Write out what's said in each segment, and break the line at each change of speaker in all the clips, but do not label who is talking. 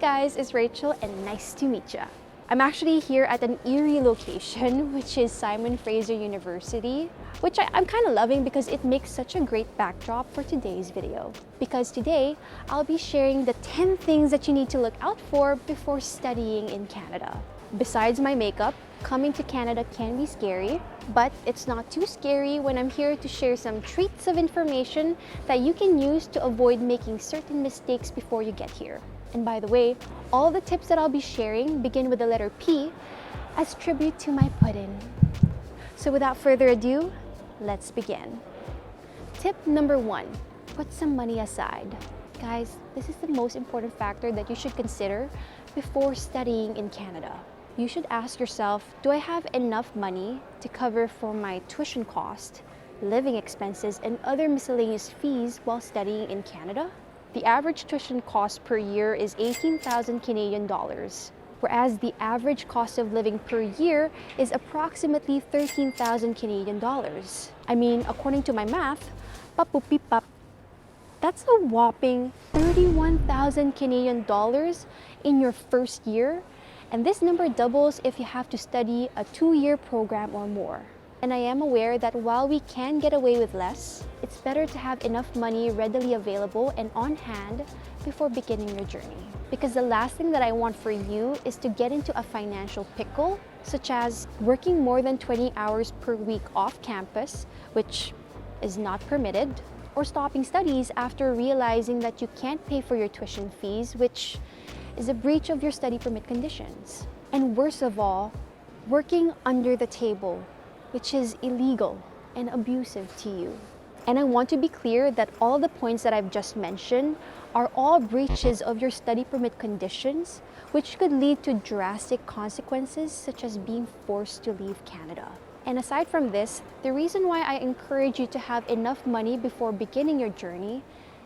guys, it's Rachel and nice to meet ya. I'm actually here at an eerie location, which is Simon Fraser University, which I'm kind of loving because it makes such a great backdrop for today's video. Because today, I'll be sharing the 10 things that you need to look out for before studying in Canada. Besides my makeup, coming to Canada can be scary, but it's not too scary when I'm here to share some treats of information that you can use to avoid making certain mistakes before you get here. And by the way, all the tips that I'll be sharing begin with the letter P as tribute to my Puddin. So without further ado, let's begin. Tip number 1, put some money aside. Guys, this is the most important factor that you should consider before studying in Canada. You should ask yourself, do I have enough money to cover for my tuition cost, living expenses, and other miscellaneous fees while studying in Canada? The average tuition cost per year is 18,000 Canadian dollars, whereas the average cost of living per year is approximately 13,000 Canadian dollars. I mean, according to my math, papupipap, that's a whopping 31,000 Canadian dollars in your first year, and this number doubles if you have to study a 2-year program or more. And I am aware that while we can get away with less, it's better to have enough money readily available and on hand before beginning your journey. Because the last thing that I want for you is to get into a financial pickle, such as working more than 20 hours per week off campus, which is not permitted, or stopping studies after realizing that you can't pay for your tuition fees, which is a breach of your study permit conditions. And worst of all, working under the table, which is illegal and abusive to you. And I want to be clear that all the points that I've just mentioned are all breaches of your study permit conditions, which could lead to drastic consequences such as being forced to leave Canada. And aside from this, the reason why I encourage you to have enough money before beginning your journey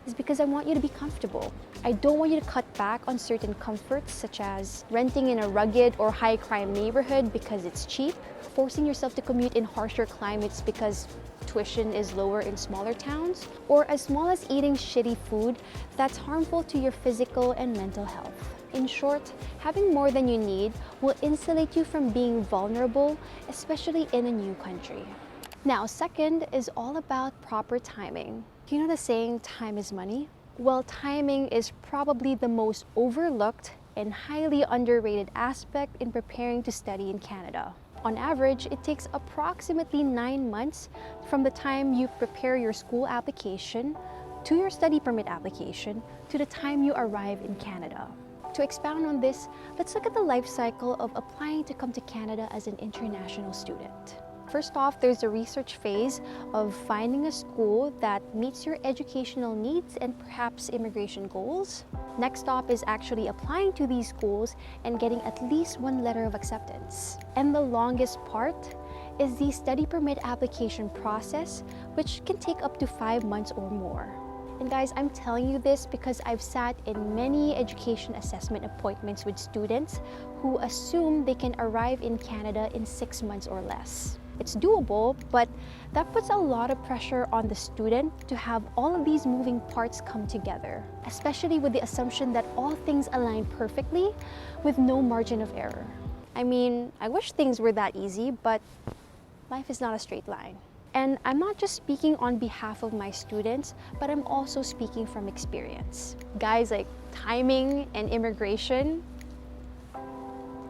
is because I want you to be comfortable. I don't want you to cut back on certain comforts such as renting in a rugged or high crime neighborhood because it's cheap, forcing yourself to commute in harsher climates because tuition is lower in smaller towns, or as small as eating shitty food that's harmful to your physical and mental health. In short, having more than you need will insulate you from being vulnerable, especially in a new country. Now, second is all about proper timing. Do you know the saying, time is money? Well, timing is probably the most overlooked and highly underrated aspect in preparing to study in Canada. On average, it takes approximately 9 months from the time you prepare your school application to your study permit application to the time you arrive in Canada. To expound on this, let's look at the life cycle of applying to come to Canada as an international student. First off, there's the research phase of finding a school that meets your educational needs and perhaps immigration goals. Next stop is actually applying to these schools and getting at least one letter of acceptance. And the longest part is the study permit application process, which can take up to 5 months or more. And guys, I'm telling you this because I've sat in many education assessment appointments with students who assume they can arrive in Canada in 6 months or less. It's doable, but that puts a lot of pressure on the student to have all of these moving parts come together, especially with the assumption that all things align perfectly with no margin of error. I mean, I wish things were that easy, but life is not a straight line. And I'm not just speaking on behalf of my students, but I'm also speaking from experience. Guys, like timing and immigration,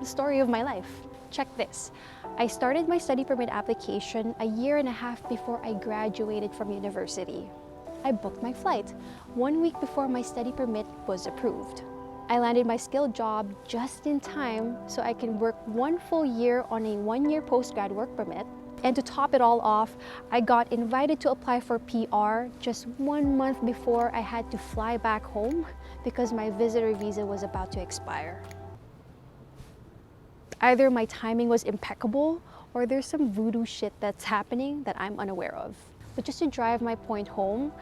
the story of my life. Check this. I started my study permit application a year and a half before I graduated from university. I booked my flight 1 week before my study permit was approved. I landed my skilled job just in time so I can work 1 full year on a 1-year postgrad work permit. And to top it all off, I got invited to apply for PR just 1 month before I had to fly back home because my visitor visa was about to expire. Either my timing was impeccable or there's some voodoo shit that's happening that I'm unaware of. But just to drive my point home,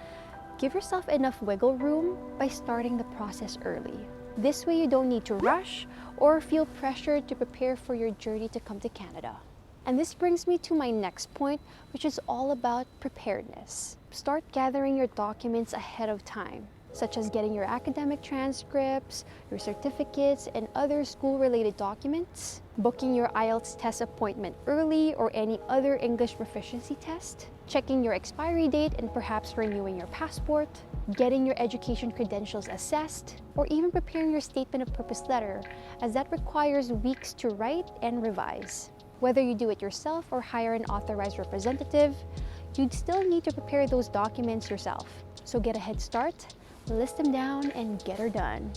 give yourself enough wiggle room by starting the process early. This way you don't need to rush or feel pressured to prepare for your journey to come to Canada. And this brings me to my next point, which is all about preparedness. Start gathering your documents ahead of time. such as getting your academic transcripts, your certificates, and other school-related documents, booking your IELTS test appointment early or any other English proficiency test, checking your expiry date and perhaps renewing your passport, getting your education credentials assessed, or even preparing your statement of purpose letter, as that requires weeks to write and revise. Whether you do it yourself or hire an authorized representative, you'd still need to prepare those documents yourself. So get a head start, list them down, and get her done.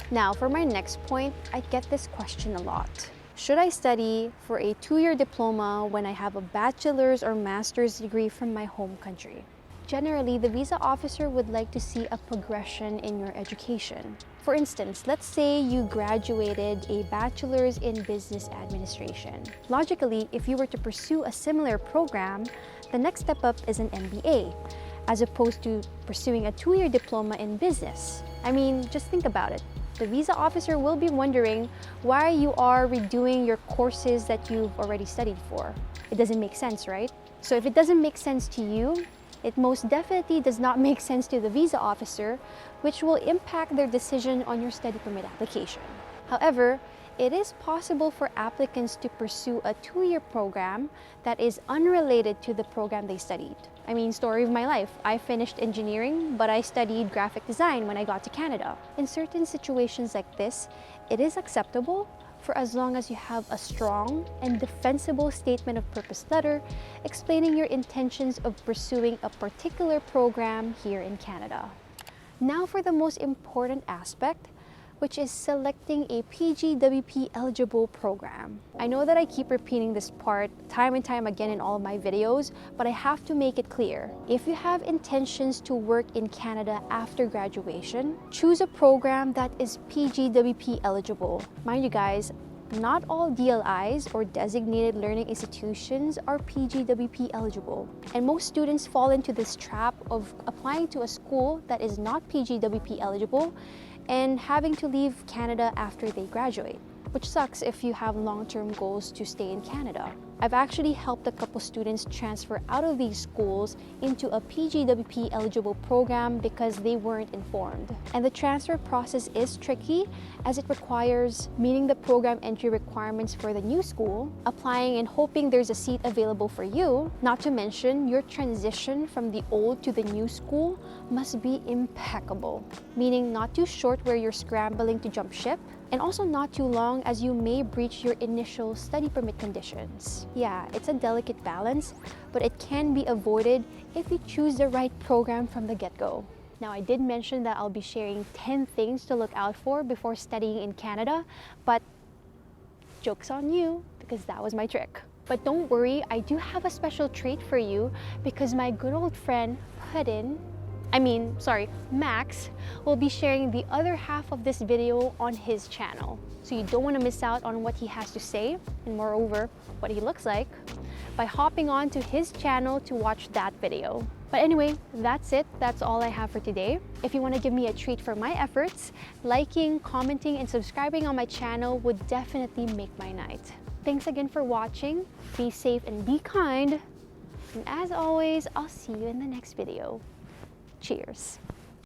Now, for my next point, I get this question a lot. Should I study for a 2-year diploma when I have a bachelor's or master's degree from my home country? Generally, the visa officer would like to see a progression in your education. For instance, let's say you graduated a bachelor's in business administration. Logically, if you were to pursue a similar program, the next step up is an MBA, as opposed to pursuing a 2-year diploma in business. I mean, just think about it. The visa officer will be wondering why you are redoing your courses that you've already studied for. It doesn't make sense, right? So if it doesn't make sense to you, it most definitely does not make sense to the visa officer, which will impact their decision on your study permit application. However, it is possible for applicants to pursue a 2-year program that is unrelated to the program they studied. I mean, story of my life. I finished engineering, but I studied graphic design when I got to Canada. In certain situations like this, it is acceptable for as long as you have a strong and defensible statement of purpose letter explaining your intentions of pursuing a particular program here in Canada. Now for the most important aspect, which is selecting a PGWP-eligible program. I know that I keep repeating this part time and time again in all of my videos, but I have to make it clear. If you have intentions to work in Canada after graduation, choose a program that is PGWP-eligible. Mind you guys, not all DLIs or designated learning institutions are PGWP eligible. And most students fall into this trap of applying to a school that is not PGWP eligible and having to leave Canada after they graduate, which sucks if you have long-term goals to stay in Canada. I've actually helped a couple students transfer out of these schools into a PGWP eligible program because they weren't informed. And the transfer process is tricky as it requires meeting the program entry requirements for the new school, applying and hoping there's a seat available for you, not to mention your transition from the old to the new school must be impeccable, meaning not too short where you're scrambling to jump ship, and also not too long as you may breach your initial study permit conditions. Yeah, it's a delicate balance, but it can be avoided if you choose the right program from the get-go. Now, I did mention that I'll be sharing 10 things to look out for before studying in Canada, but joke's on you because that was my trick. But don't worry, I do have a special treat for you because my good old friend Puddin, Max, will be sharing the other half of this video on his channel. So you don't want to miss out on what he has to say, and moreover, what he looks like, by hopping on to his channel to watch that video. But anyway, that's it. That's all I have for today. If you want to give me a treat for my efforts, liking, commenting, and subscribing on my channel would definitely make my night. Thanks again for watching. Be safe and be kind. And as always, I'll see you in the next video. Cheers.